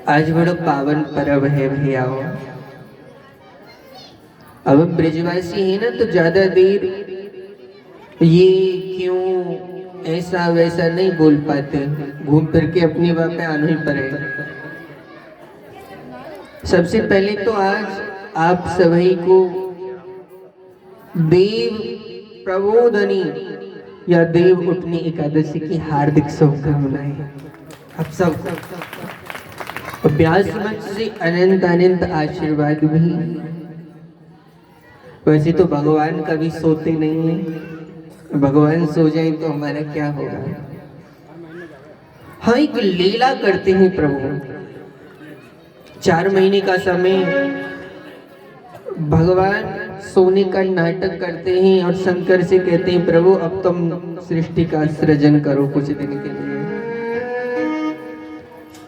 आज बड़ा पावन पर्व है भैया। अब हम ब्रजवासी हैं ना, तो ज्यादा देर ये क्यों ऐसा वैसा नहीं बोल पाते, घूम फिर के अपनी बात पे आना ही पड़ेगा। सबसे पहले तो आज आप सभी को देव प्रबोधनी या देव उठनी एकादशी की हार्दिक शुभकामनाएं आप सबको। व्यास मंच से अनंत अनंत आशीर्वाद भी। वैसे तो भगवान कभी सोते नहीं है, भगवान सो जाए तो हमारा क्या होगा। हाँ, एक लीला करते हैं प्रभु। 4 महीने का समय भगवान सोने का नाटक करते हैं और शंकर से कहते हैं प्रभु अब तुम सृष्टि का सृजन करो कुछ दिन के लिए।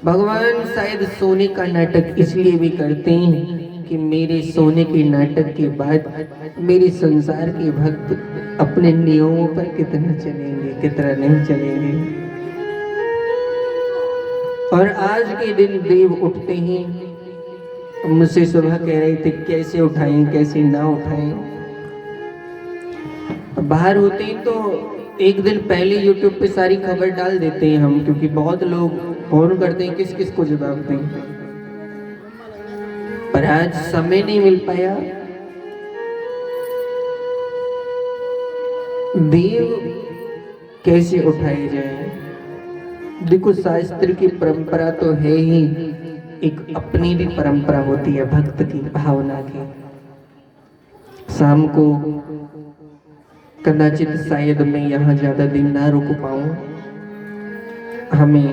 भगवान शायद सोने का नाटक इसलिए भी करते हैं कि मेरे सोने के नाटक के बाद मेरे संसार के भक्त अपने नियमों पर कितना चलेंगे कितना नहीं चलेंगे। और आज के दिन देव उठते हैं। मुझसे सुबह कह रहे थे कैसे उठाएं कैसे ना उठाएं। बाहर होते हैं तो एक दिन पहले YouTube पे सारी खबर डाल देते हैं हम, क्योंकि बहुत लोग फोन करते हैं किस किस को जवाब दें। पर आज समय नहीं मिल पाया। देव कैसे उठाए जाए। देखो, शास्त्र की परंपरा तो है ही, एक अपनी भी परंपरा होती है भक्त की भावना की। शाम को कदाचित शायद मैं यहाँ ज्यादा दिन ना रुक पाऊं, हमें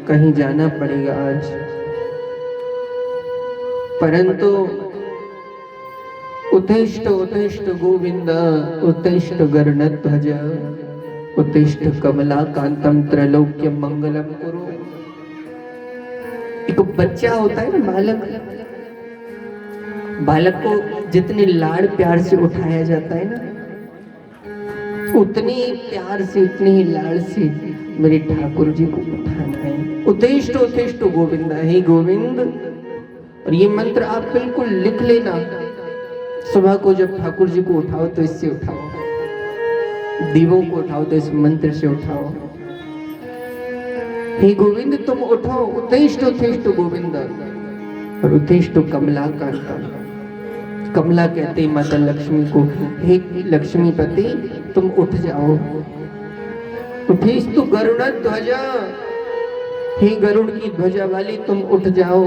कहीं जाना पड़ेगा आज। परंतु उत्तिष्ठ उत्तिष्ठ गोविंद उत्तिष्ठ गरुड़ध्वज उत्तिष्ठ कमलाकांतम त्रैलोक्य मंगलम कुरु। एक बच्चा होता है ना, बालक को जितने लाड़ प्यार से उठाया जाता है ना, उतनी प्यार से उतनी ही लाड़ से मेरे ठाकुर जी को उठाना है। उत्तिष्ठ उत्तिष्ठ गोविंद, हे गोविंद। और ये मंत्र आप बिल्कुल लिख लेना। सुबह को जब ठाकुर जी को उठाओ तो इससे उठाओ, दीवों को उठाओ तो इस मंत्र से उठाओ। हे गोविंद तुम उठो, उत्तिष्ठ उत्तिष्ठ गोविंद। और उत्तिष्ठ कमलाकांतम, कमला कहते हैं माता लक्ष्मी को, हे लक्ष्मीपति तुम उठ जाओ। उत्तिष्ठ गरुड़ध्वज, हे गरुड़ की ध्वजा वाली तुम उठ जाओ।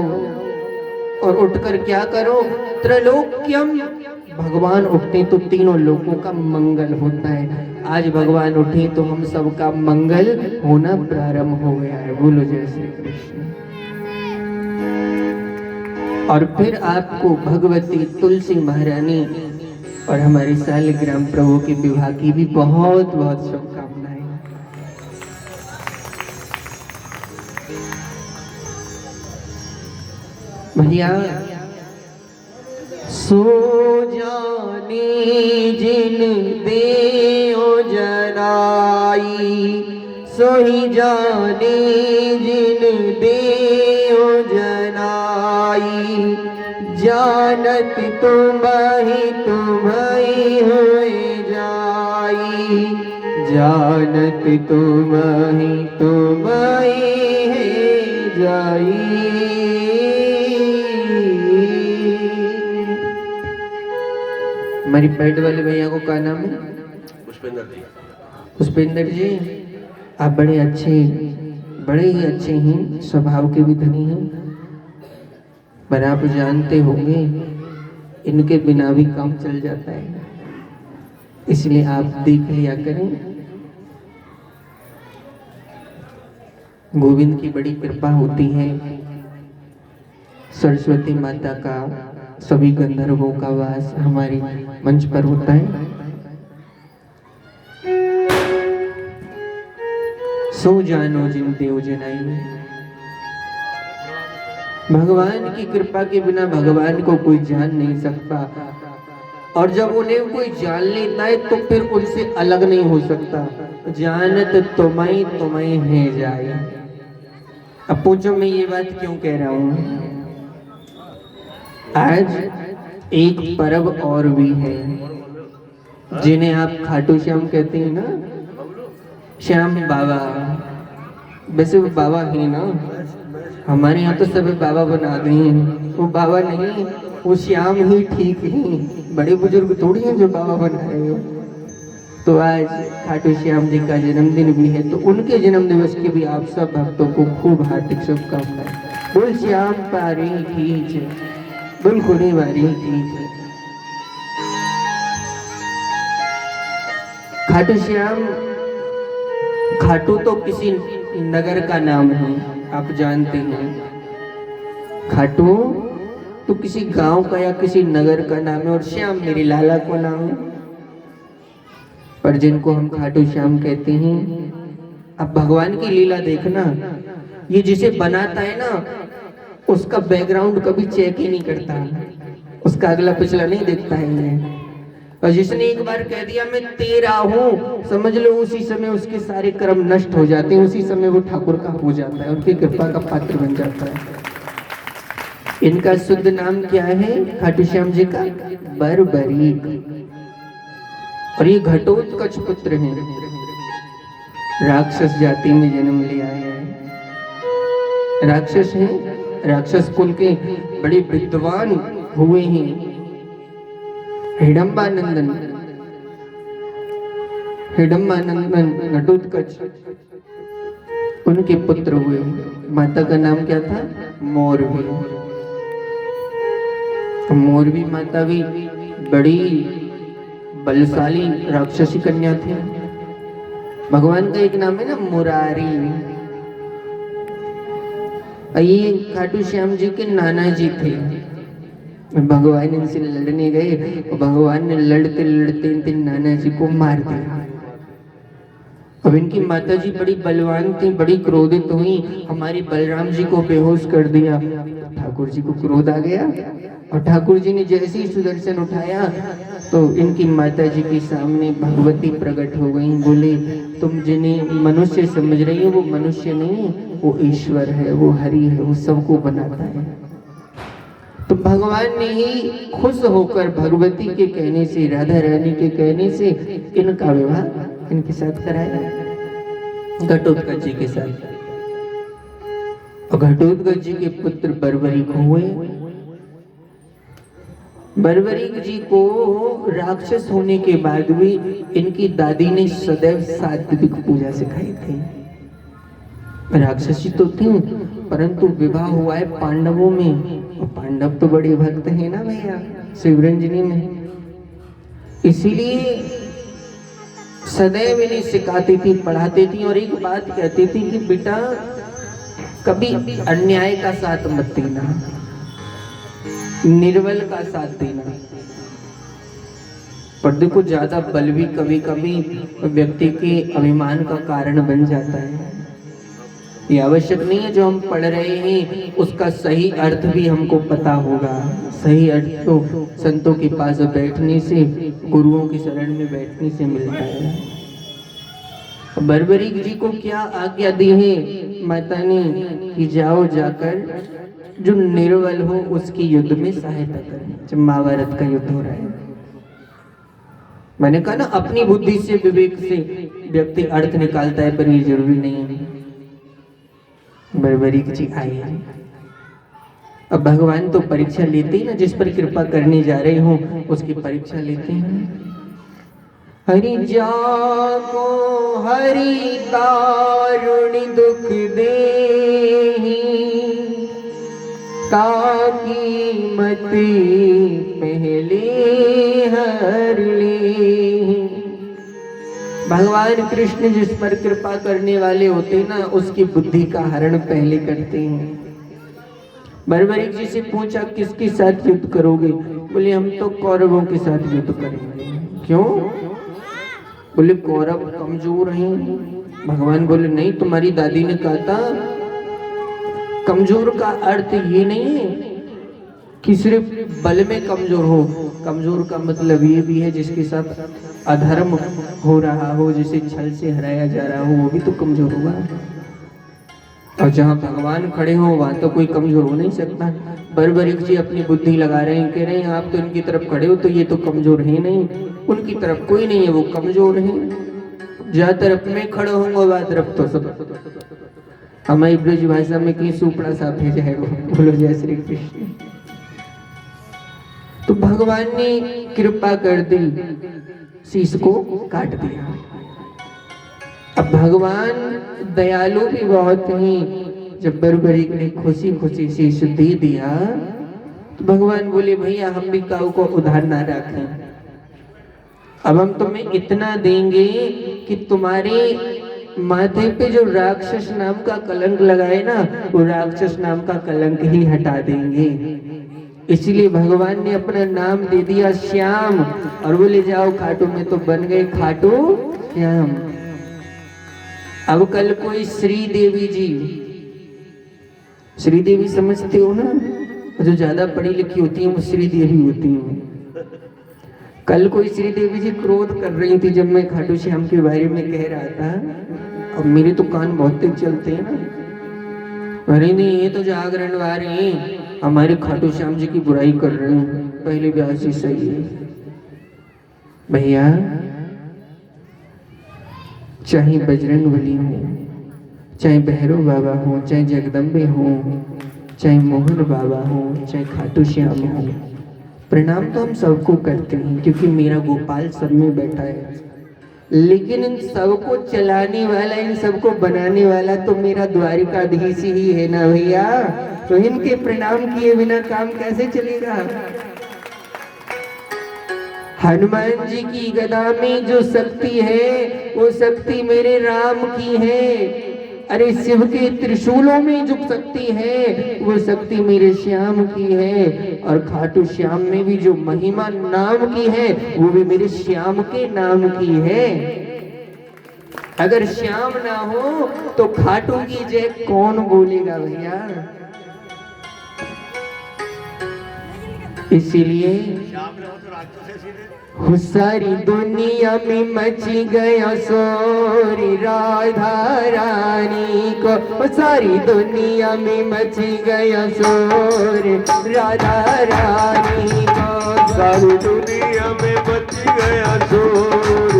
और उठकर क्या करो, त्रैलोक्यम, भगवान उठते तो तीनों लोगों का मंगल होता है। आज भगवान उठे तो हम सबका मंगल होना प्रारंभ हो गया है। बोलो जय श्री कृष्ण। और फिर आपको भगवती तुलसी महारानी और हमारे शालिग्राम प्रभु के विवाह की भी बहुत बहुत शुभकामनाएं। भैया, सो जाने जिन देओ जनाई, सोही जाने जिन देओ जनाई। जानत तुम्हारी होए जाई, जानत तुम्हारी है जाई। हमारी पेट वाले भैया को क्या नाम है? पुष्पेंद्र जी। पुष्पेंद्र जी, आप बड़े ही अच्छे हैं, स्वभाव के भी धनी हैं। पर आप जानते होंगे इनके बिना भी काम चल जाता है, इसलिए आप देख लिया करें। गोविंद की बड़ी कृपा होती है। सरस्वती माता का, सभी गंधर्वों का वास हमारे मंच पर होता है। सो जानो जिन देव जनाई। भगवान की कृपा के बिना भगवान को कोई जान नहीं सकता, और जब उन्हें कोई जान लेता है तो फिर उनसे अलग नहीं हो सकता। जानत तुम्हें है जाए। अब पूछो मैं ये बात क्यों कह रहा हूँ। आज एक पर्व और भी है जिन्हें आप खाटू श्याम कहते हैं ना, श्याम बाबा। वैसे वो बाबा ही ना, हमारे यहाँ तो सभी बाबा बना गए हैं। वो बाबा नहीं, वो श्याम ही ठीक है। बड़े बुजुर्ग थोड़ी हैं जो बाबा बना रहे हो। तो आज खाटू श्याम जी का जन्मदिन भी है, तो उनके जन्म दिवस की भी आप सब भक्तों को खूब हार्दिक शुभकामनाएं। बोल श्याम पारी की जय, बोल खुड़ी वारी की जय। खाटू श्याम, खाटू तो किसी नगर का नाम है, आप जानते हैं। खाटू तो किसी गांव का या किसी नगर का नाम है, और श्याम मेरे लाला को नाम है। पर जिनको हम खाटू श्याम कहते हैं, अब भगवान की लीला देखना, ये जिसे बनाता है ना, उसका बैकग्राउंड कभी चेक ही नहीं करता, उसका अगला पिछला नहीं देखता है। और जिसने एक बार कह दिया मैं तेरा हूं, समझ लो उसी समय उसके सारे कर्म नष्ट हो जाते हैं, उसी समय वो ठाकुर का हो जाता है, उनकी कृपा का पात्र बन जाता है। इनका शुद्ध नाम क्या है खाटू श्याम जी का? बरबरीक। और ये घटोत्कच पुत्र हैं, राक्षस जाति में जन्म लिया है। राक्षस हैं, राक्षस कुल के बड़े विद्वान हुए हैं। हिडम्बानंदन, हिडम्बानंदन घटोत्कच उनके पुत्र हुए। माता का नाम क्या था? मोरवी। मोरवी माता भी बड़ी बलशाली राक्षसी कन्या थी। भगवान का एक नाम है ना मुरारी। ये खाटू श्याम जी के नाना जी थे। भगवान इनसे लड़ने गए, भगवान ने लड़ते लड़ते इनके नाना जी को मार दिया। अब इनकी माता जी बड़ी बलवान थी, बड़ी क्रोधित हुई, हमारी बलराम जी को बेहोश कर दिया। ठाकुर जी को क्रोध आ गया, और ठाकुर जी ने जैसे ही सुदर्शन उठाया तो इनकी माता जी के सामने भगवती प्रकट हो गई। बोले तुम जिन्हें मनुष्य समझ रही हो, वो मनुष्य नहीं, वो ईश्वर है, वो हरि है, वो सबको बनाता है। तो भगवान ने ही खुश होकर भगवती के कहने से, राधा रानी के कहने से इनका विवाह इनके साथ कराया, घटोत्कच जी के साथ। और घटोत्कच जी के पुत्र बरबरीक हुए। बरबरीक जी को राक्षस होने के बाद भी इनकी दादी ने सदैव सात्विक पूजा सिखाई थी। राक्षसी तो थी, परंतु विवाह हुआ है पांडवों में, और पांडव तो बड़े भक्त हैं ना भैया शिवरंजनी में, इसीलिए सदैव इन्हें सिखाती थी, पढ़ाती थी। और एक बात कहती थी कि बेटा कभी अन्याय का साथ मत देना, निर्बल का साथ देना। पर देखो ज्यादा बल भी कभी कभी व्यक्ति के अभिमान का कारण बन जाता है। ये आवश्यक नहीं है जो हम पढ़ रहे हैं उसका सही अर्थ भी हमको पता होगा। सही अर्थ तो संतों के पास बैठने से, गुरुओं की शरण में बैठने से मिलता है। बरबरीक जी को क्या आज्ञा दी है माता ने कि जाओ जाकर जो निर्बल हो उसकी युद्ध में सहायता करें। जब महाभारत का युद्ध हो रहा है, मैंने कहा ना अपनी बुद्धि से, विवेक से व्यक्ति अर्थ निकालता है, पर ये जरूरी नहीं है। बरबरीक जी आए। अब भगवान तो परीक्षा लेते ही ना, जिस पर कृपा करने जा रहे हो उसकी परीक्षा लेते हैं। हरि जाको हरि दारुणी दुख देहि, ताकि मति पहले हर ले। भगवान कृष्ण जिस पर कृपा करने वाले होते ना, उसकी बुद्धि का हरण पहले करते हैं। बरबरीक जी से पूछा किसके साथ युद्ध करोगे? बोले हम तो कौरवों के साथ युद्ध करेंगे। क्यों? बोले कौरव कमजोर हैं। भगवान बोले नहीं, तुम्हारी दादी ने कहा था कमजोर का अर्थ ये नहीं है कि सिर्फ बल में कमजोर हो। कमजोर का मतलब ये भी है जिसके साथ अधर्म हो रहा हो, जिसे छल से हराया जा रहा हो, वो भी तो कमजोर हुआ। और जहाँ भगवान खड़े हो वहां तो कोई कमजोर हो नहीं सकता। बर्बरीक जी अपनी बुद्धि लगा रहे हैं, कह रहे हैं आप तो इनकी तरफ खड़े हो तो ये तो कमजोर है नहीं, उनकी तरफ कोई नहीं है, वो कमजोर है। जहाँ तरफ मैं खड़ा हूँ वह तरफ तो सब हमारी ब्रज भाषा में कहीं सुपड़ा सा भेजा है। वो बोलो जय श्री कृष्ण। तो भगवान ने कृपा कर दी, शीश को काट दिया। अब भगवान दयालु भी बहुत हैं। जब बर्बरीक ने खुशी खुशी शीश दे दिया तो भगवान बोले भैया हम भी काऊ को उधार ना रखें, अब हम तुम्हें इतना देंगे कि तुम्हारे माथे पे जो राक्षस नाम का कलंक लगाए ना, वो राक्षस नाम का कलंक ही हटा देंगे। इसलिए भगवान ने अपना नाम दे दिया श्याम, और बोले जाओ खाटू में तो बन गए खाटू श्याम। अब कल कोई श्री देवी जी, श्री देवी समझते हो ना, जो ज्यादा पढ़ी लिखी होती है वो श्री देवी होती है। कल कोई श्री देवी जी क्रोध कर रही थी जब मैं खाटू श्याम के बारे में कह रहा था। अब मेरे तो कान बहुत तेज चलते हैं ना, अरे नहीं ये तो जागरण वाले हैं, हमारे खाटू श्याम जी की बुराई कर रहे हैं, पहले व्यास जी सही है। भैया चाहे बजरंगबली हो, चाहे भैरव बाबा हो, चाहे जगदम्बे हो, चाहे मोहन बाबा हो, चाहे खाटू श्याम हो, प्रणाम तो हम सबको करते हैं क्योंकि मेरा गोपाल सब में बैठा है। लेकिन इन सबको चलाने वाला, इन सबको बनाने वाला तो मेरा द्वारिकाधीश ही है ना भैया। तो इनके प्रणाम किए बिना काम कैसे चलेगा। हनुमान जी की गदा में जो शक्ति है वो शक्ति मेरे राम की है। अरे शिव के त्रिशूलों में जो शक्ति है वो शक्ति मेरे श्याम की है। और खाटू श्याम में भी जो महिमा नाम की है वो भी मेरे श्याम के नाम की है। अगर श्याम ना हो तो खाटू की जय कौन बोलेगा भैया। इसीलिए सारी दुनिया में मची गया शोर राधा रानी को, सारी दुनिया में मची गया शोर राधा रानी को, सारी दुनिया में मची गया शोर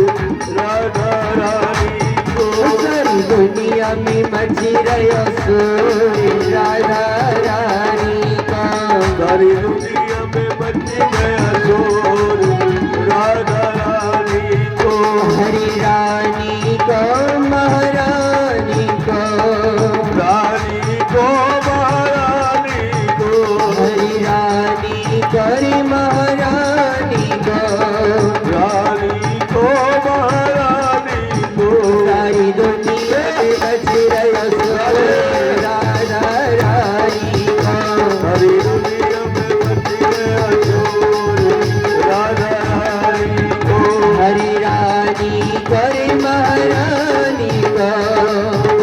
राधा रानी को, सारी दुनिया में मची गया शोर राधा रानी को, सारी दुनिया में मची गया शोर राधा रानी को, हरी रानी को महारानी को, रानी को महारानी को, हरी रानी करी महारानी को, रानी को महारानी को, सारी दुनिया में बच रहा शोर राधा रानी को, सारी दुनिया में मची गया शोर राधा रानी को, हरी रानी करी महारानी को,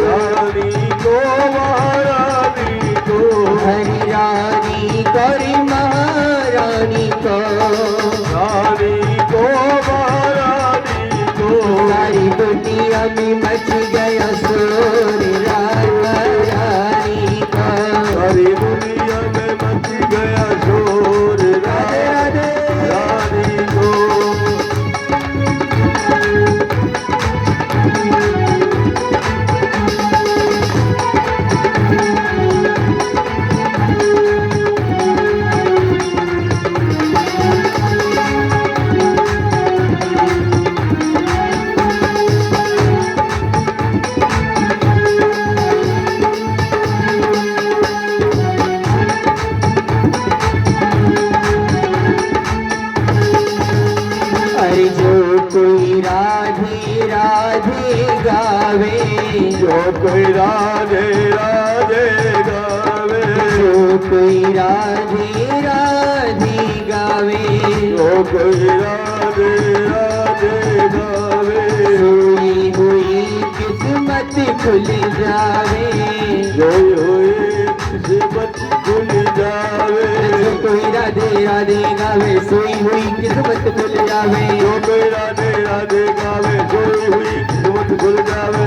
रानी को महारानी को, हरी रानी करी महारानी को, रानी को महारानी को, सारी दुनिया में मच गया शोर राधा रानी का। सारी दुनिया में मच गया शोर राधा रानी को, अरे जो कोई राधे राधे गावे, जो कोई राधे राधे गावे, जो कोई राधे राधे गावे, जो कोई राधे राधे गावे, सोई हुई किस्मत खुल जावे, जोई हुई किस्मत खुल जावे, जो कोई राधे राधे गावे सोई हुई किस्मत खुल जावे, जो कोई राधे राधे गावे, जोई हुई किस्मत खुल जावे,